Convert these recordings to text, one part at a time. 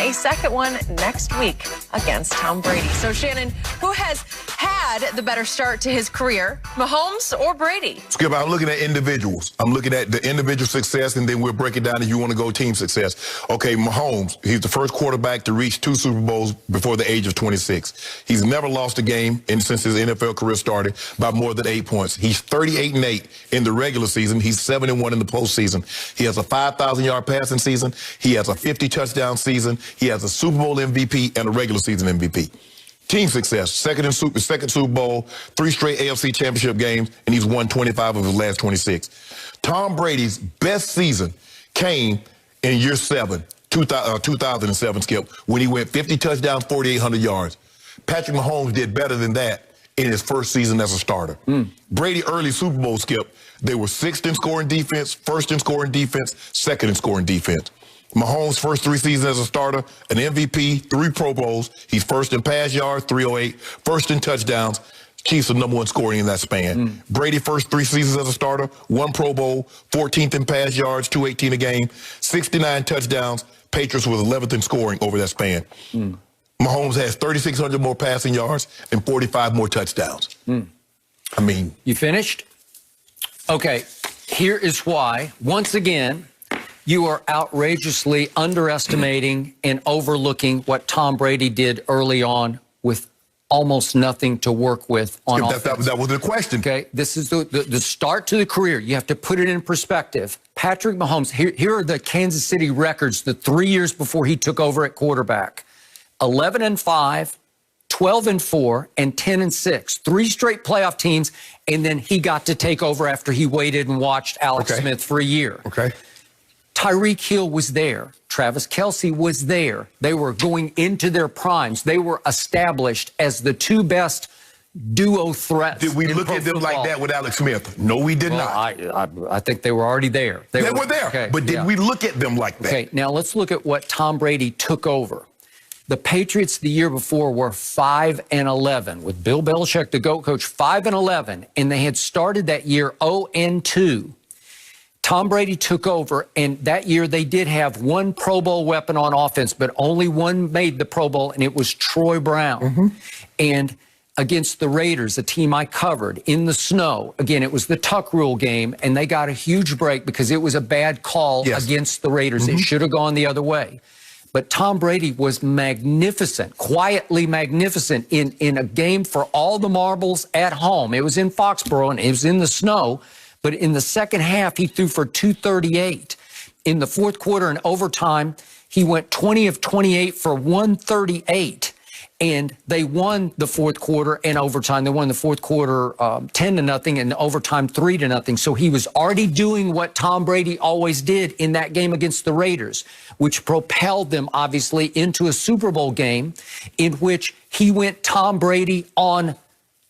a second one next week against Tom Brady. So, Shannon, who has had the better start to his career, Mahomes or Brady? Skip, I'm looking at individuals. I'm looking at the individual success, and then we'll break it down if you want to go team success. Okay, Mahomes, he's the first quarterback to reach 2 Super Bowls before the age of 26. He's never lost a game since his NFL career started by more than 8 points. He's 38-8 in the regular season. He's 7-1 in the postseason. He has a 5,000-yard passing season. He has a 50-touchdown season. He has a Super Bowl MVP and a regular season MVP. Team success, second Super Bowl, 3 straight AFC championship games, and he's won 25 of his last 26. Tom Brady's best season came in year 7, 2007, Skip, when he went 50 touchdowns, 4,800 yards. Patrick Mahomes did better than that in his first season as a starter. Brady early Super Bowl, Skip, they were 6th in scoring defense, 1st in scoring defense, 2nd in scoring defense. Mahomes' first 3 seasons as a starter, an MVP, 3 Pro Bowls. He's 1st in pass yards, 308, 1st in touchdowns. Chiefs are #1 scoring in that span. Brady first 3 seasons as a starter, 1 Pro Bowl, 14th in pass yards, 218 a game, 69 touchdowns. Patriots was 11th in scoring over that span. Mahomes has 3,600 more passing yards and 45 more touchdowns. I mean. You finished? Okay, here is why, once again, you are outrageously underestimating and overlooking what Tom Brady did early on with almost nothing to work with on offense. That was the question. Okay, this is the start to the career. You have to put it in perspective. Patrick Mahomes, here are the Kansas City records the 3 years before he took over at quarterback. 11-5, 12-4, and 10-6. 3 straight playoff teams, and then he got to take over after he waited and watched Alex Smith for a year. Okay. Tyreek Hill was there. Travis Kelce was there. They were going into their primes. They were established as the 2 best duo threats. Did we look at them like that with Alex Smith? No, we did not. I think they were already there. They were there. Okay, but did we look at them like that? Okay, now let's look at what Tom Brady took over. The Patriots the year before were 5-11 with Bill Belichick, the GOAT coach, 5-11, and they had started that year 0-2. Tom Brady took over, and that year they did have 1 Pro Bowl weapon on offense, but only 1 made the Pro Bowl, and it was Troy Brown. And against the Raiders, a team I covered, in the snow, again, it was the Tuck Rule game, and they got a huge break because it was a bad call against the Raiders. It should have gone the other way. But Tom Brady was magnificent, quietly magnificent in a game for all the marbles at home. It was in Foxborough, and it was in the snow. But in the second half, he threw for 238. In the fourth quarter and overtime, he went 20 of 28 for 138. And they won the fourth quarter and overtime. They won the fourth quarter 10-0 and overtime 3-0. So he was already doing what Tom Brady always did in that game against the Raiders, which propelled them, obviously, into a Super Bowl game in which he went Tom Brady on,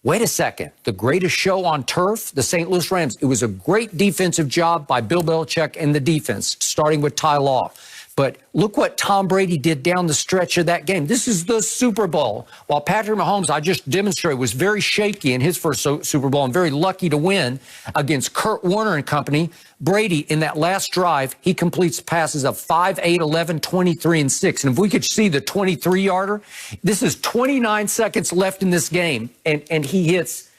wait a second, the greatest show on turf, the St. Louis Rams. It was a great defensive job by Bill Belichick and the defense, starting with Ty Law. But look what Tom Brady did down the stretch of that game. This is the Super Bowl. While Patrick Mahomes, I just demonstrated, was very shaky in his first Super Bowl and very lucky to win against Kurt Warner and company, Brady, in that last drive, he completes passes of 5, 8, 11, 23, and 6. And if we could see the 23-yarder, this is 29 seconds left in this game, and he hits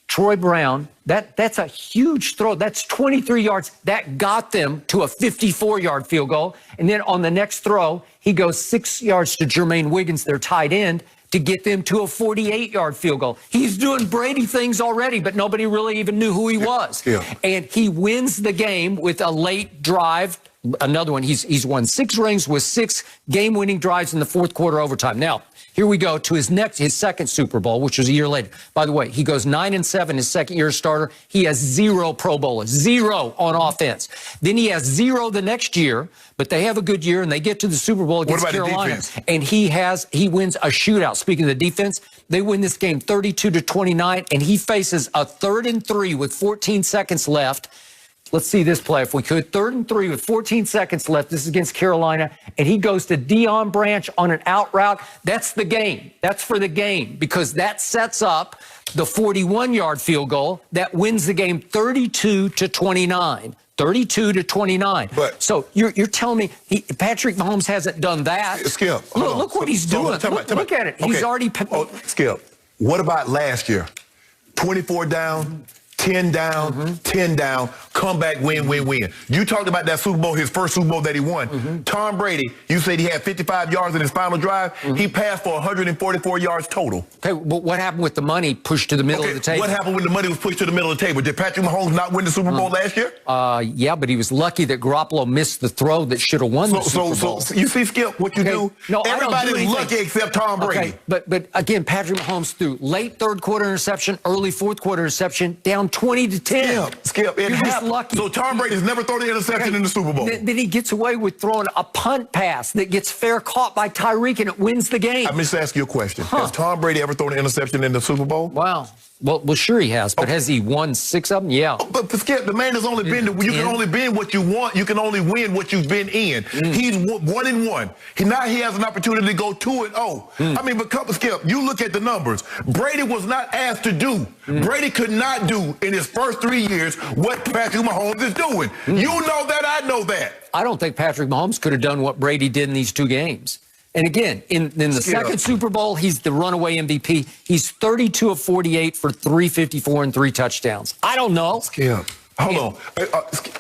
Troy Brown. That's a huge throw. That's 23 yards. That got them to a 54-yard field goal. And then on the next throw, he goes 6 yards to Jermaine Wiggins, their tight end, to get them to a 48-yard field goal. He's doing Brady things already, but nobody really even knew who he was. And he wins the game with a late drive. Another one. He's won 6 rings with 6 game-winning drives in the fourth quarter overtime. Now, here we go to his second Super Bowl, which was a year later. By the way, he goes 9-7 his second year starter. He has 0 Pro Bowlers, 0 on offense. Then he has 0 the next year, but they have a good year and they get to the Super Bowl against Carolina. And he wins a shootout. Speaking of the defense, they win this game 32-29, and he faces a 3rd and 3 with 14 seconds left. Let's see this play if we could. 3rd and 3 with 14 seconds left. This is against Carolina. And he goes to Deion Branch on an out route. That's the game. That's for the game, because that sets up the 41-yard field goal that wins the game 32-29. 32-29. But so you're telling me Patrick Mahomes hasn't done that? Skip, Look what he's doing. Look at it. Okay. He's already. Skip, what about last year? 24 down. 10 down, 10 down, come back, win. You talked about that Super Bowl, his first Super Bowl that he won. Tom Brady, you said he had 55 yards in his final drive. He passed for 144 yards total. Okay, but what happened with the money pushed to the middle of the table? What happened when the money was pushed to the middle of the table? Did Patrick Mahomes not win the Super Bowl last year? Yeah, but he was lucky that Garoppolo missed the throw that should have won the Super Bowl. So you see, Skip, what you do? No, everybody's lucky except Tom Brady. Okay, but again, Patrick Mahomes threw late third quarter interception, early fourth quarter interception, down 20-10. Skip, it happened. Lucky. So Tom Brady's never thrown an interception in the Super Bowl. Then he gets away with throwing a punt pass that gets fair caught by Tyreek and it wins the game. I'm just asking you a question. Has Tom Brady ever thrown an interception in the Super Bowl? Wow. Well, sure he has, but has he won 6 of them? Yeah. But Skip, the man has only been. You can only be what you want. You can only win what you've been in. He's 1-1. Now he has an opportunity to go 2-0. I mean, but Skip, you look at the numbers. Brady was not asked to do. Brady could not do in his first 3 years what Patrick Mahomes is doing. You know that. I know that. I don't think Patrick Mahomes could have done what Brady did in these 2 games. And again, in the second Super Bowl, he's the runaway MVP. He's 32 of 48 for 354 and 3 touchdowns. I don't know. Skip, hold on.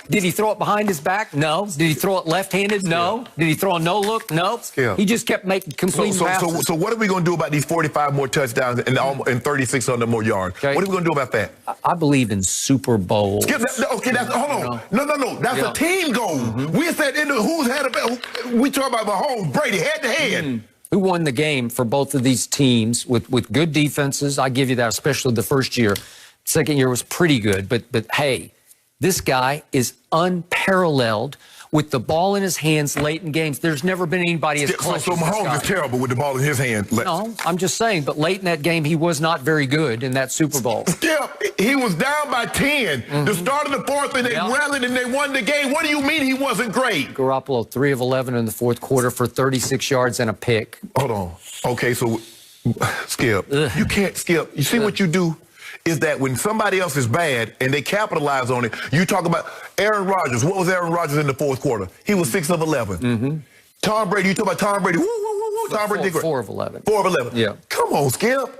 Did he throw it behind his back? No. Did he throw it left-handed? No. Did he throw a no-look? No. Skip. He just kept making complete passes. So what are we going to do about these 45 more touchdowns and 3600 more yards? Okay. What are we going to do about that? I believe in Super Bowls. Skip, hold on. No. That's a team goal. We said who's had a. We talk about Mahomes, Brady, head-to-head. Who won the game for both of these teams with good defenses? I give you that, especially the first year. Second year was pretty good, but hey, this guy is unparalleled with the ball in his hands late in games. There's never been anybody as close. So Mahomes is terrible with the ball in his hand. No, I'm just saying, but late in that game, he was not very good in that Super Bowl. Yeah, he was down by 10. The start of the fourth, and they rallied and they won the game. What do you mean he wasn't great? Garoppolo, 3 of 11 in the fourth quarter for 36 yards and a pick. Hold on. Okay, so Skip, you can't Skip. You see what you do? Is that when somebody else is bad and they capitalize on it, you talk about Aaron Rodgers. What was Aaron Rodgers in the fourth quarter? He was 6 of 11. Tom Brady, you talk about Tom Brady. Tom Brady. 4 of 11. 4 of 11. Yeah. Come on, Skip.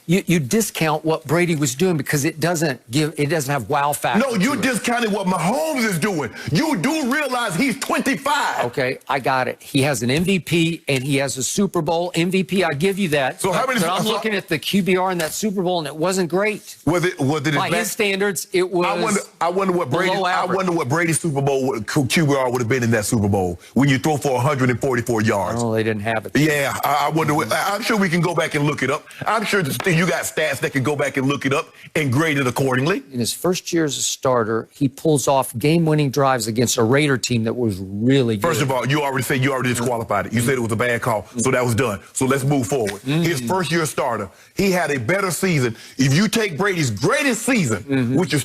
You discount what Brady was doing because it doesn't have wow factor. No, you discounted what Mahomes is doing. You do realize he's 25. Okay, I got it. He has an MVP and he has a Super Bowl MVP. I give you that. So how many? But I'm looking at the QBR in that Super Bowl and it wasn't great. Was it by his standards? It was. I wonder what Brady. I wonder what Brady's Super Bowl QBR would have been in that Super Bowl when you throw for 144 yards. Oh, they didn't have it. Yeah, I wonder. I'm sure we can go back and look it up. I'm sure you got stats that can go back and look it up and grade it accordingly. In his first year as a starter, he pulls off game-winning drives against a Raider team that was really good. First of all, you already disqualified it. You said it was a bad call, so that was done. So let's move forward. His first year starter, he had a better season. If you take Brady's greatest season, which is